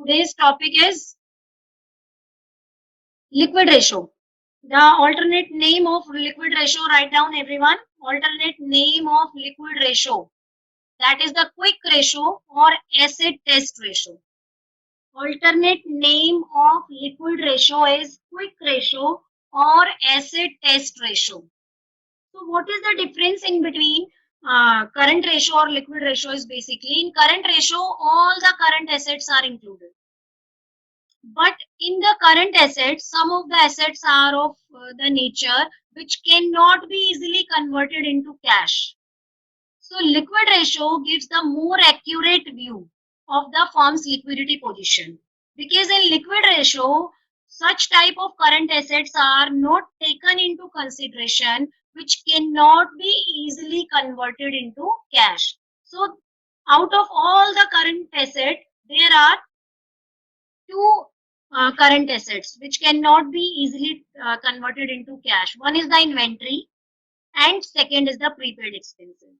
Today's topic is liquid ratio. The alternate name of liquid ratio, write down everyone. Alternate name of liquid ratio. That is the quick ratio or acid test ratio. Alternate name of liquid ratio is quick ratio or acid test ratio. So what is the difference in between current ratio or liquid ratio is basically in current ratio all the current assets are included. But in the current assets, some of the assets are of the nature which cannot be easily converted into cash. So liquid ratio gives the more accurate view of the firm's liquidity position. Because in liquid ratio, such type of current assets are not taken into consideration which cannot be easily converted into cash. So out of all the current assets, there are two current assets which cannot be easily converted into cash. One is the inventory and second is the prepaid expenses.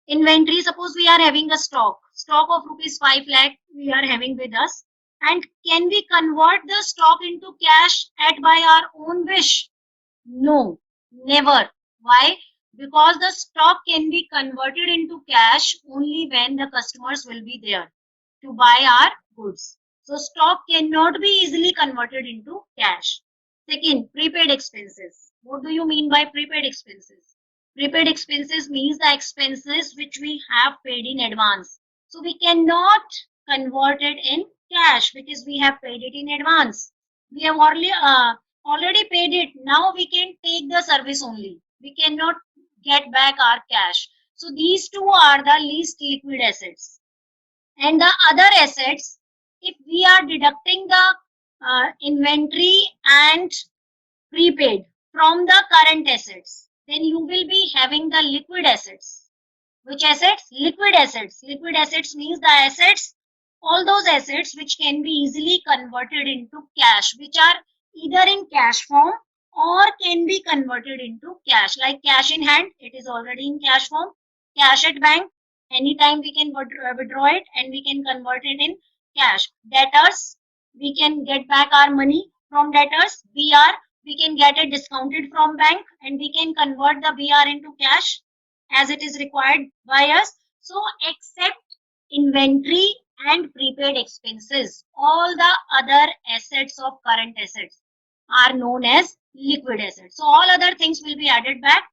Inventory, suppose we are having a stock of rupees 5 lakh we are having with us, and can we convert the stock into cash at by our own wish? No, never. Why? Because the stock can be converted into cash only when the customers will be there to buy our goods. So stock cannot be easily converted into cash. Second, prepaid expenses. What do you mean by prepaid expenses? Prepaid expenses means the expenses which we have paid in advance. So we cannot convert it in cash because we have paid it in advance. We have already paid it. Now we can take the service only. We cannot get back our cash. So these two are the least liquid assets. And the other assets, if we are deducting the inventory and prepaid from the current assets, then you will be having the liquid assets. Which assets? Liquid assets. Liquid assets means the assets, all those assets which can be easily converted into cash, which are either in cash form or can be converted into cash. Like cash in hand, it is already in cash form. Cash at bank, anytime we can withdraw it and we can convert it in cash. Debtors, we can get back our money from debtors. BR, we can get it discounted from bank and we can convert the BR into cash as it is required by us. So except inventory and prepaid expenses, all the other assets of current assets are known as liquid assets. So all other things will be added back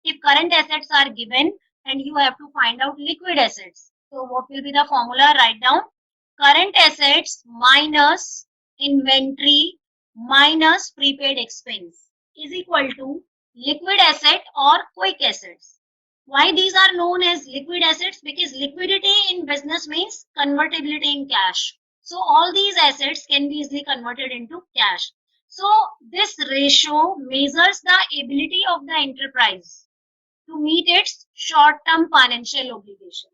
if current assets are given and you have to find out liquid assets. So what will be the formula? Write down current assets minus inventory minus prepaid expense is equal to liquid asset or quick assets. Why these are known as liquid assets? Because liquidity in business means convertibility in cash. So all these assets can be easily converted into cash. So this ratio measures the ability of the enterprise to meet its short-term financial obligations.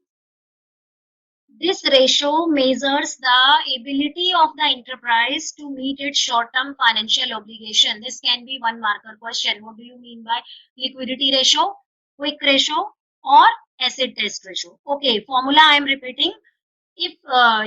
This ratio measures the ability of the enterprise to meet its short-term financial obligation. This can be one marker question. What do you mean by liquidity ratio, quick ratio, or acid test ratio? Okay, formula I am repeating. If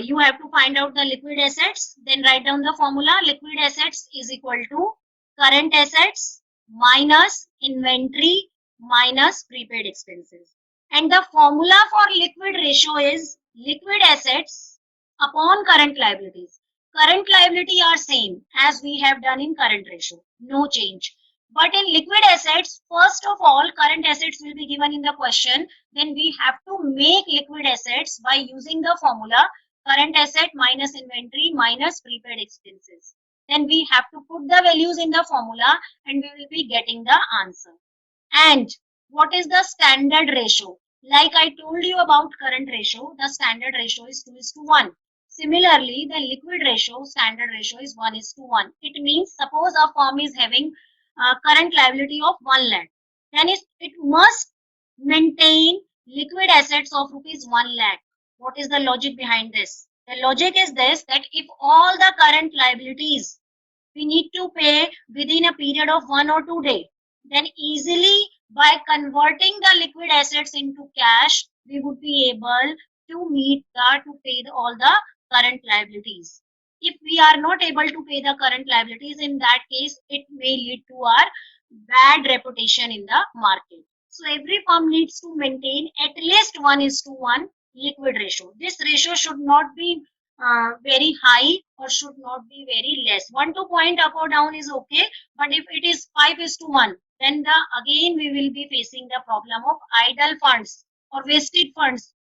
you have to find out the liquid assets, then write down the formula. Liquid assets is equal to current assets minus inventory minus prepaid expenses. And the formula for liquid ratio is liquid assets upon current liabilities. Current liability are same as we have done in current ratio. No change. But in liquid assets, first of all, current assets will be given in the question. Then we have to make liquid assets by using the formula current asset minus inventory minus prepaid expenses. Then we have to put the values in the formula and we will be getting the answer. And what is the standard ratio? Like I told you about current ratio, the standard ratio is 2:1. Similarly, the liquid ratio, standard ratio is 1:1. It means suppose a firm is having current liability of 1 lakh, then it must maintain liquid assets of rupees 1 lakh. What is the logic behind this? The logic is this, that if all the current liabilities we need to pay within a period of 1 or 2 days, then easily by converting the liquid assets into cash, we would be able to meet the, to pay all the current liabilities. If we are not able to pay the current liabilities, in that case, it may lead to our bad reputation in the market. So every firm needs to maintain at least 1:1 liquid ratio. This ratio should not be very high or should not be very less. 1-2 point up or down is okay, but if it is 5:1, then again we will be facing the problem of idle funds or wasted funds.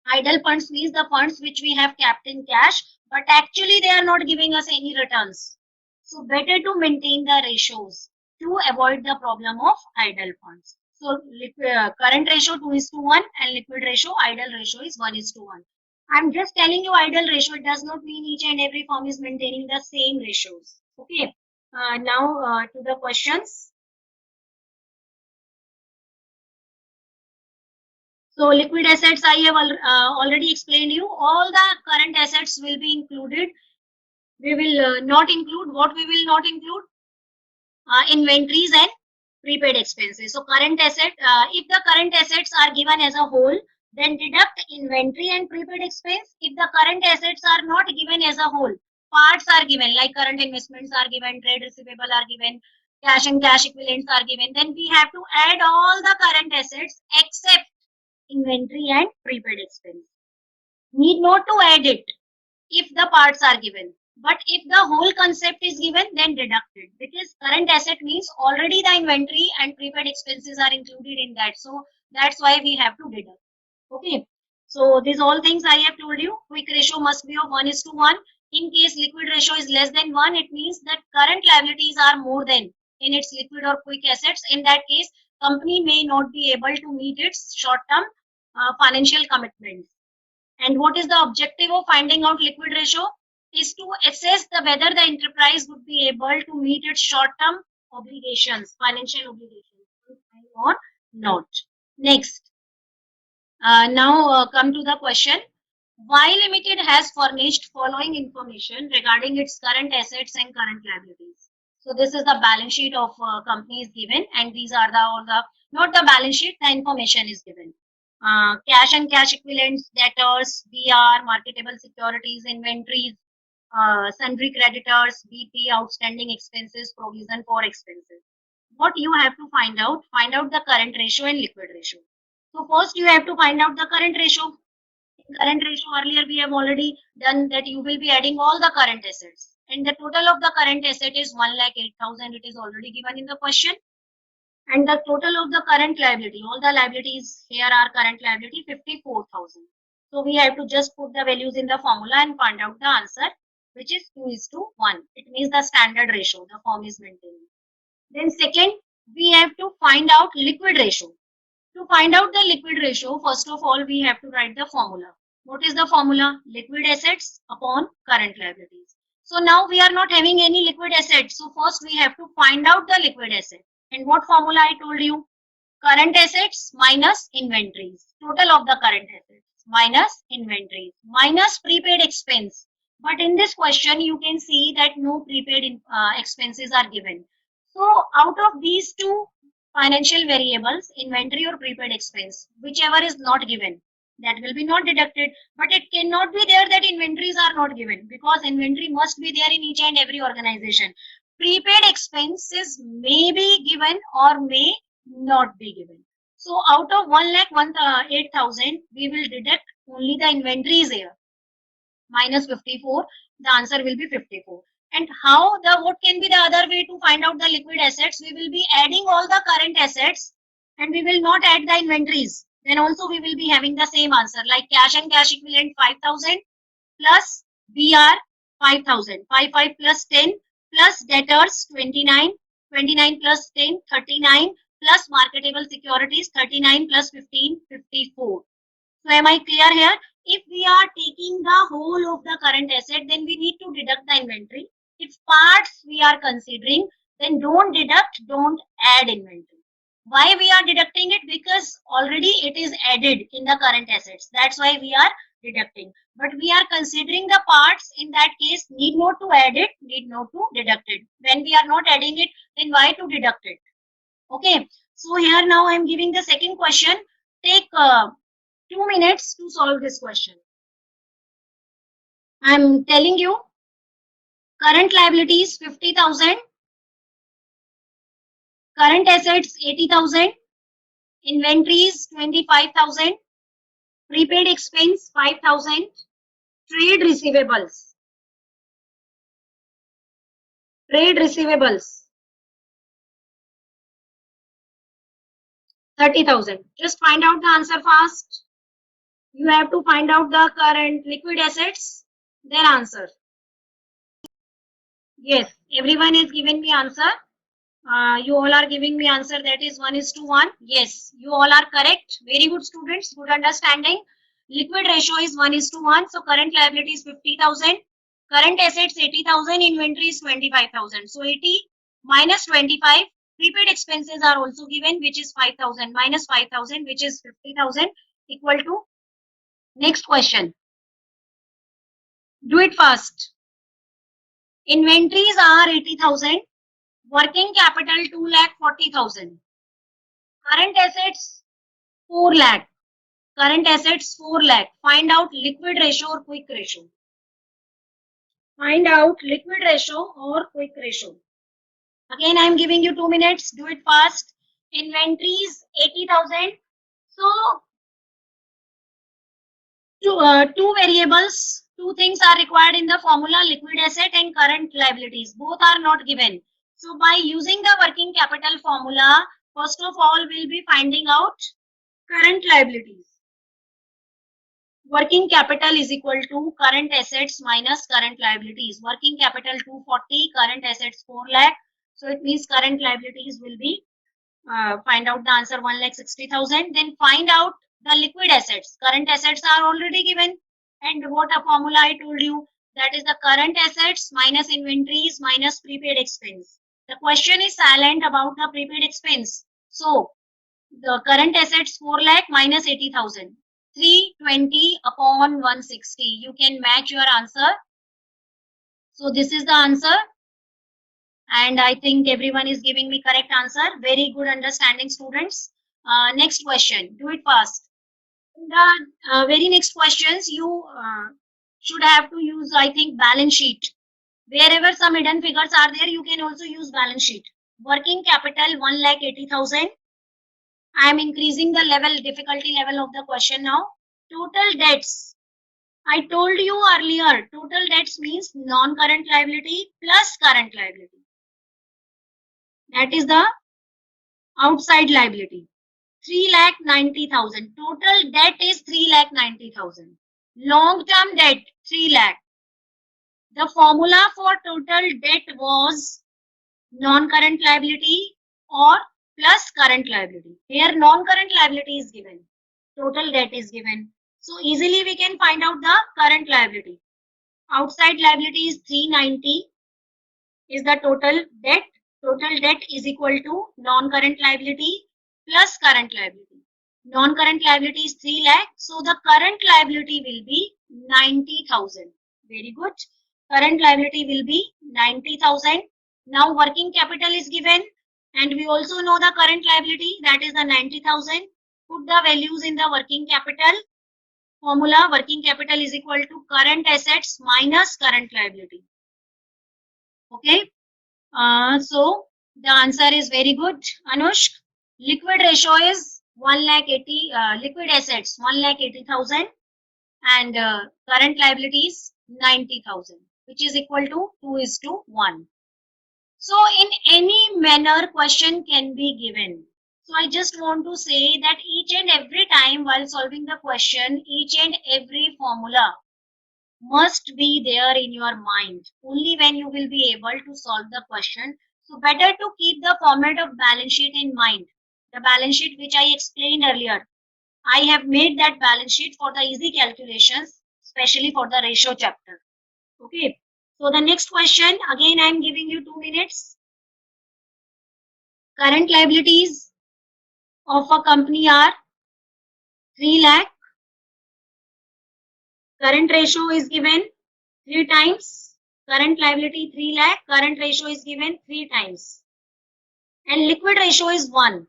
Idle funds means the funds which we have kept in cash, but actually they are not giving us any returns. So better to maintain the ratios to avoid the problem of idle funds. So current ratio 2:1 and liquid ratio, idle ratio is 1:1. I'm just telling you idle ratio. It does not mean each and every firm is maintaining the same ratios. Okay. Now to the questions. So liquid assets I have already explained you. All the current assets will be included. We will not include, what we will not include? Inventories and prepaid expenses. So current asset, if the current assets are given as a whole, then deduct inventory and prepaid expense. If the current assets are not given as a whole, parts are given, like current investments are given, trade receivable are given, cash and cash equivalents are given, then we have to add all the current assets except inventory and prepaid expense. Need not to add it if the parts are given. But if the whole concept is given, then deduct it, because current asset means already the inventory and prepaid expenses are included in that. So that's why we have to deduct. Okay. So these all things I have told you. Quick ratio must be of 1:1. In case liquid ratio is less than 1, it means that current liabilities are more than in its liquid or quick assets. In that case, company may not be able to meet its short-term financial commitments. And what is the objective of finding out liquid ratio? Is to assess whether the enterprise would be able to meet its short-term obligations, financial obligations, or not. Next, now come to the question. Why Limited has furnished following information regarding its current assets and current liabilities. So this is the balance sheet of companies given, and these are all the, not the balance sheet, the information is given. Cash and cash equivalents, debtors, BR, marketable securities, inventories, sundry creditors, BP, outstanding expenses, provision for expenses. What you have to find out the current ratio and liquid ratio. So first you have to find out the current ratio. Current ratio, earlier we have already done that. You will be adding all the current assets, and the total of the current asset is 1,08,000. It is already given in the question. And the total of the current liability, all the liabilities here are current liability, 54,000. So we have to just put the values in the formula and find out the answer, which is 2:1. It means the standard ratio the firm is maintaining. Then second, we have to find out liquid ratio. To find out the liquid ratio, first of all, we have to write the formula. What is the formula? Liquid assets upon current liabilities. So now we are not having any liquid assets. So first we have to find out the liquid asset. And what formula I told you? Current assets minus inventories. Total of the current assets minus inventories minus prepaid expense. But in this question, you can see that no prepaid expenses are given. So out of these two financial variables, inventory or prepaid expense, whichever is not given, that will be not deducted. But it cannot be there that inventories are not given, because inventory must be there in each and every organization. Prepaid expenses may be given or may not be given. So out of 1,08,000, we will deduct only the inventories here, minus 54. The answer will be 54. And what can be the other way to find out the liquid assets? We will be adding all the current assets and we will not add the inventories. Then also we will be having the same answer, like cash and cash equivalent 5,000 plus BR 5,000, 5 plus 10 plus debtors 29, 29 plus 10 39 plus marketable securities 39 plus 15 54. So am I clear here? If we are taking the whole of the current asset, then we need to deduct the inventory. If parts we are considering, then don't deduct, don't add inventory. Why we are deducting it? Because already it is added in the current assets. That's why we are deducting. But we are considering the parts. In that case, need not to add it, need not to deduct it. When we are not adding it, then why to deduct it? Okay. So here now I am giving the second question. Take 2 minutes to solve this question. I'm telling you, current liabilities 50,000, current assets 80,000, inventories 25,000, prepaid expense 5,000, trade receivables, trade receivables 30,000. Just find out the answer fast. You have to find out the current liquid assets, their answer. Yes, everyone is giving me answer. You all are giving me answer, that is 1:1. Yes, you all are correct. Very good students, good understanding. Liquid ratio is 1:1. So current liability is 50,000. Current assets 80,000. Inventory is 25,000. So 80 minus 25. Prepaid expenses are also given, which is 5,000 minus 5,000, which is 50,000, equal to next question. Do it fast. Inventories are 80,000. Working capital 2,40,000. Current assets 4 lakh. Current assets 4 lakh. Find out liquid ratio or quick ratio. Find out liquid ratio or quick ratio. Again, I am giving you 2 minutes. Do it fast. Inventories 80,000. So, two variables, two things are required in the formula, liquid asset and current liabilities. Both are not given. So, by using the working capital formula, first of all, we'll be finding out current liabilities. Working capital is equal to current assets minus current liabilities. Working capital 240, current assets 4 lakh. So it means current liabilities will be, find out the answer 1,60,000. Then find out the liquid assets. Current assets are already given. And what a formula I told you, that is the current assets minus inventories minus prepaid expense. The question is silent about the prepaid expense. So the current assets 4 lakh minus 80,000. 320 upon 160. You can match your answer. So this is the answer. And I think everyone is giving me correct answer. Very good understanding, students. Next question. Do it fast. The very next questions, you should have to use, I think, balance sheet. Wherever some hidden figures are there, you can also use balance sheet. Working capital 1,80,000. I am increasing the difficulty level of the question now. Total debts. I told you earlier, total debts means non-current liability plus current liability. That is the outside liability. 3,90,000. Total debt is 3,90,000. Long-term debt 3 lakh. The formula for total debt was non-current liability or plus current liability. Here non-current liability is given. Total debt is given. So easily we can find out the current liability. Outside liability is 390 is the total debt. Total debt is equal to non-current liability plus current liability. Non-current liability is 3 lakh. So the current liability will be 90,000. Very good. Current liability will be 90,000. Now working capital is given and we also know the current liability, that is the 90,000. Put the values in the working capital formula. Working capital is equal to current assets minus current liability. Okay. So the answer is very good, Anushk. Liquid ratio is 1,80,000. Liquid assets 1,80,000 and current liabilities 90,000, which is equal to 2:1. So in any manner, question can be given. So I just want to say that each and every time while solving the question, each and every formula must be there in your mind. Only when you will be able to solve the question. So better to keep the format of balance sheet in mind. The balance sheet which I explained earlier. I have made that balance sheet for the easy calculations, especially for the ratio chapter. Okay. So the next question, again I am giving you 2 minutes. Current liabilities of a company are 3 lakh. Current ratio is given 3 times. Current liability 3 lakh. Current ratio is given 3 times. And liquid ratio is 1.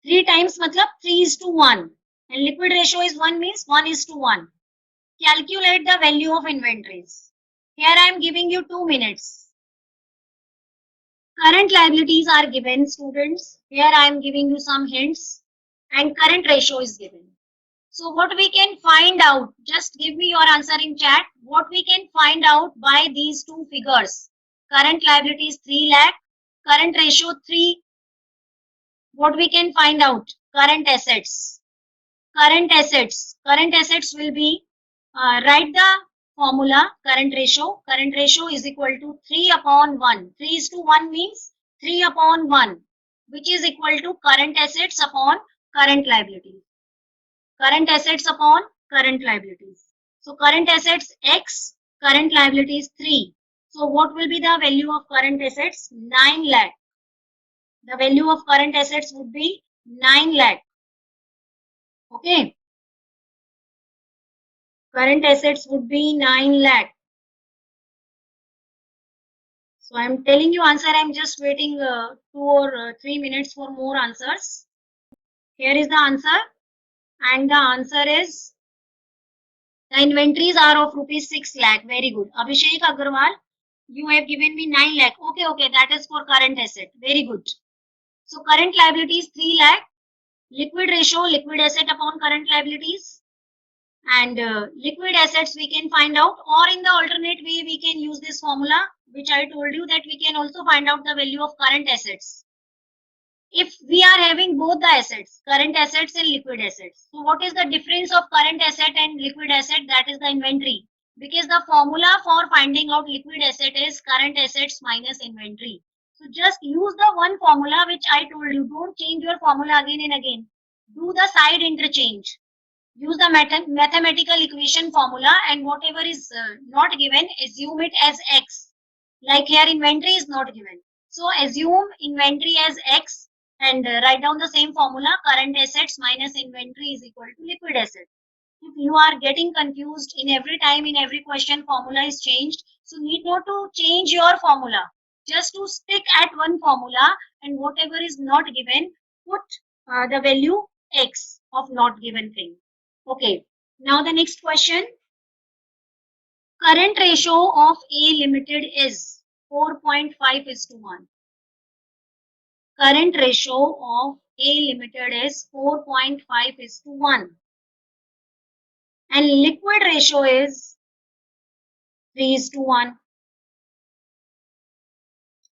3 times matlab 3:1. And liquid ratio is 1 means 1:1. calculate the value of inventories. Here I am giving you 2 minutes. Current liabilities are given, students. Here I am giving you some hints and current ratio is given. So what we can find out, just give me your answer in chat. What we can find out by these two figures. Current liabilities 3 lakh, current ratio 3. What we can find out? Current assets. Current assets. Current assets will be, write the formula current ratio. Current ratio is equal to 3 upon 1. 3 is to 1 means 3 upon 1, which is equal to current assets upon current liabilities. Current assets upon current liabilities. So current assets X, current liabilities 3. So what will be the value of current assets? 9 lakh. The value of current assets would be 9 lakh. Okay. Current assets would be 9 lakh. So I'm telling you answer. I'm just waiting 2 or 3 minutes for more answers. Here is the answer. And the answer is, the inventories are of rupees 6 lakh. Very good. Abhishek Agarwal, you have given me 9 lakh. Okay, that is for current asset. Very good. So current liabilities 3 lakh. Liquid ratio, liquid asset upon current liabilities. And liquid assets we can find out, or in the alternate way we can use this formula which I told you, that we can also find out the value of current assets if we are having both the assets, current assets and liquid assets. So what is the difference of current asset and liquid asset? That is the inventory, because the formula for finding out liquid asset is current assets minus inventory. So just use the one formula which I told you. Don't change your formula again and again. Do the side interchange. Use the mathematical equation formula, and whatever is not given, assume it as X. Like here inventory is not given. So assume inventory as X and write down the same formula, current assets minus inventory is equal to liquid assets. If you are getting confused in every time, in every question formula is changed, so need not to change your formula. Just to stick at one formula, and whatever is not given, put the value X of not given thing. Okay, now the next question. Current ratio of A Limited is 4.5:1. Current ratio of A Limited is 4.5:1. And liquid ratio is 3:1.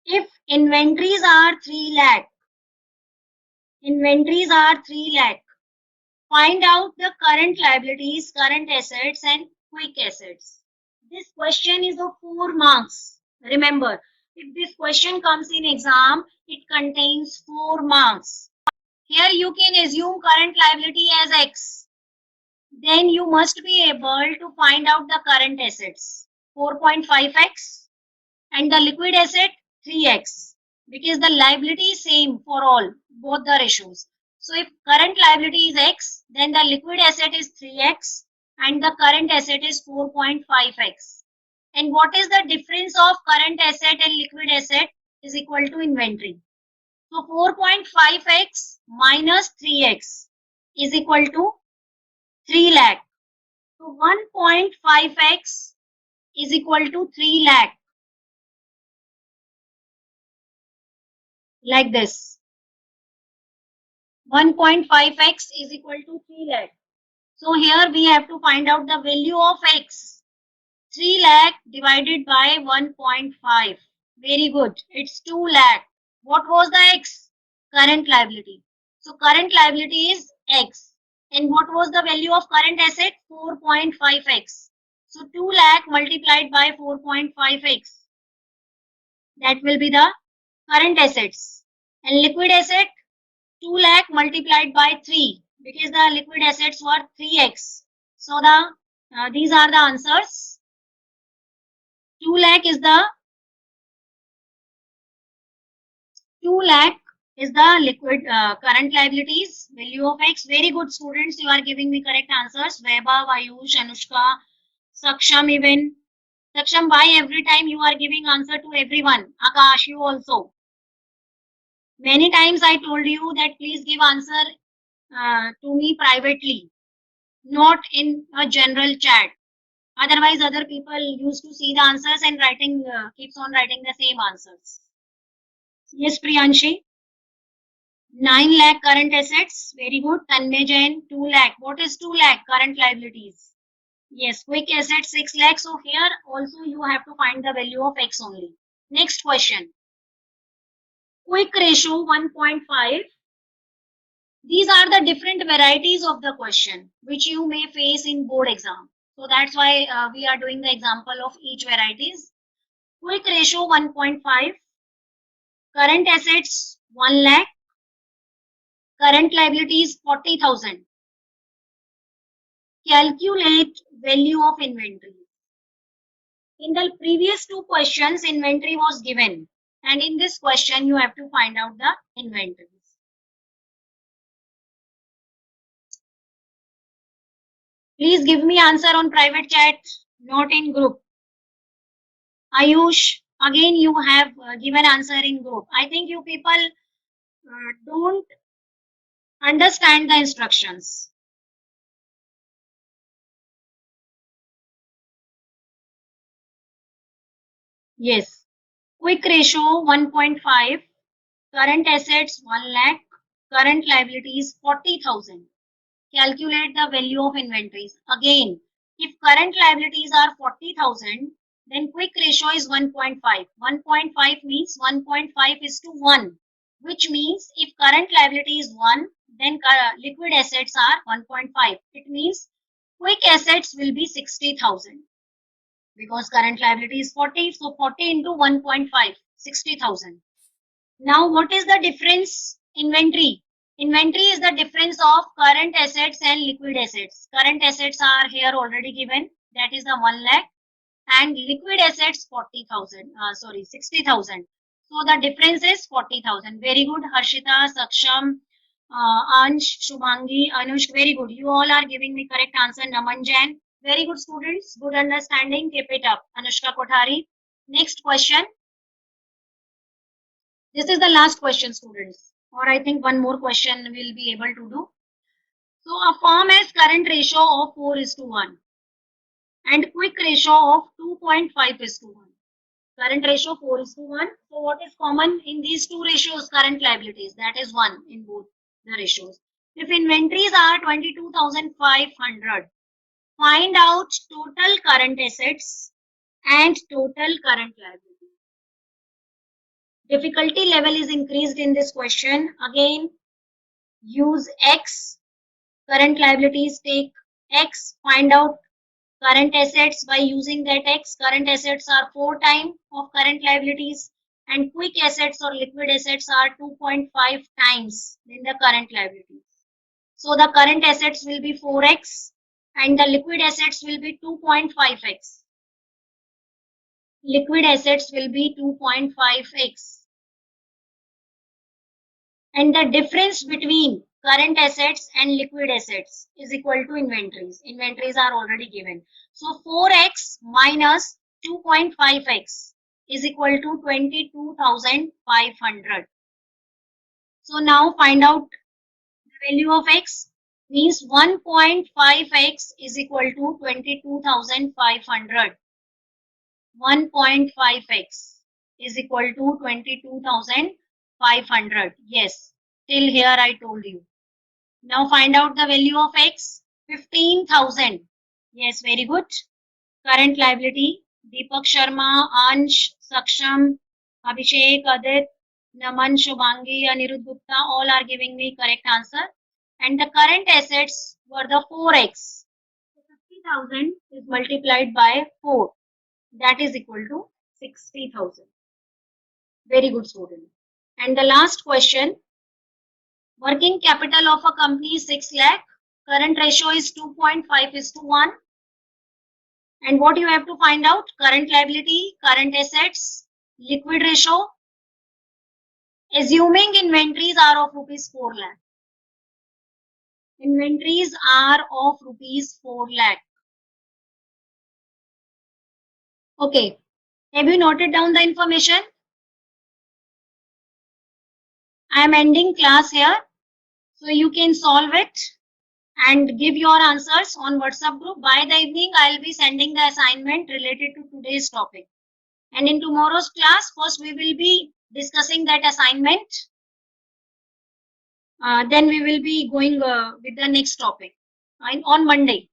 If inventories are 3 lakh, find out the current liabilities, current assets and quick assets. This question is of 4 marks. Remember, if this question comes in exam, it contains 4 marks. Here you can assume current liability as X. Then you must be able to find out the current assets, 4.5x, and the liquid asset 3x, because the liability is same for all, both the ratios. So if current liability is X, then the liquid asset is 3x and the current asset is 4.5x. And what is the difference of current asset and liquid asset? Is equal to inventory. So 4.5x minus 3x is equal to 3 lakh. So 1.5x is equal to 3 lakh. Like this. 1.5x is equal to 3 lakh. So here we have to find out the value of x. 3 lakh divided by 1.5. Very good. It's 2 lakh. What was the x? Current liability. So current liability is x. And what was the value of current asset? 4.5x. So 2 lakh multiplied by 4.5x. That will be the current assets. And liquid asset, 2 lakh multiplied by 3, because the liquid assets were 3x. So these are the answers. 2 lakh is the liquid current liabilities, value of x. Very good students, you are giving me correct answers. Veba, Vayush, Anushka, Saksham even. Saksham, why every time you are giving answer to everyone? Akash, you also. Many times I told you that please give answer to me privately, not in a general chat. Otherwise, other people used to see the answers and writing keeps on writing the same answers. Yes, Priyanshi. 9 lakh current assets. Very good. Tanmay Jain. 2 lakh. What is 2 lakh? Current liabilities. Yes, quick assets 6 lakh. So here also you have to find the value of X only. Next question. Quick ratio 1.5. These are the different varieties of the question which you may face in board exam. So that's why we are doing the example of each varieties. Quick ratio 1.5. Current assets 1 lakh. Current liabilities 40,000. Calculate value of inventory. In the previous two questions, inventory was given. And in this question, you have to find out the inventories. Please give me answer on private chat, not in group. Ayush, again you have given answer in group. I think you people don't understand the instructions. Yes. Quick ratio 1.5. Current assets 1 lakh. Current liabilities 40,000. Calculate the value of inventories. Again, if current liabilities are 40,000, then quick ratio is 1.5. 1.5 means 1.5 is to 1, which means if current liability is 1, then liquid assets are 1.5. It means quick assets will be 60,000 because current liability is 40. So 40 into 1.5, 60,000. Now, what is the difference? Inventory. Inventory is the difference of current assets and liquid assets. Current assets are here already given. That is the 1 lakh. And liquid assets 40,000. 60,000. So the difference is 40,000. Very good. Harshita, Saksham, Ansh, Shubhangi, Anush. Very good. You all are giving me correct answer. Naman Jain. Very good students. Good understanding. Keep it up. Anushka Kothari. Next question. This is the last question, students. Or I think one more question we'll be able to do. So a firm has current ratio of 4:1 and quick ratio of 2.5:1. Current ratio 4:1. So what is common in these two ratios? Current liabilities. That is 1 in both the ratios. If inventories are 22,500, find out total current assets and total current liabilities. Difficulty level is increased in this question. Again, use X. Current liabilities, take X. Find out current assets by using that X. Current assets are 4 times of current liabilities and quick assets or liquid assets are 2.5 times in the current liabilities. So the current assets will be 4x and the liquid assets will be 2.5x. Liquid assets will be 2.5x. And the difference between current assets and liquid assets is equal to inventories. Inventories are already given. So 4x minus 2.5x is equal to 22,500. So now find out the value of x. Means 1.5x is equal to 22,500. 1.5x is equal to 22,500. Yes, till here I told you. Now find out the value of x. 15,000. Yes, very good. Current liability. Deepak Sharma, Ansh, Saksham, Abhishek, Adit, Naman, Shubhangi, Anirudh Gupta, all are giving me correct answer. And the current assets were the 4x. So 50,000 is multiplied by 4. That is equal to 60,000. Very good, student. And the last question. Working capital of a company is 6 lakh. Current ratio is 2.5:1. And what you have to find out? Current liability, current assets, liquid ratio. Assuming inventories are of rupees 4 lakh. Inventories are of rupees 4 lakh. Okay. Have you noted down the information? I am ending class here. So you can solve it and give your answers on WhatsApp group. By the evening, I'll be sending the assignment related to today's topic. And in tomorrow's class, first we will be discussing that assignment. Then we will be going with the next topic on Monday.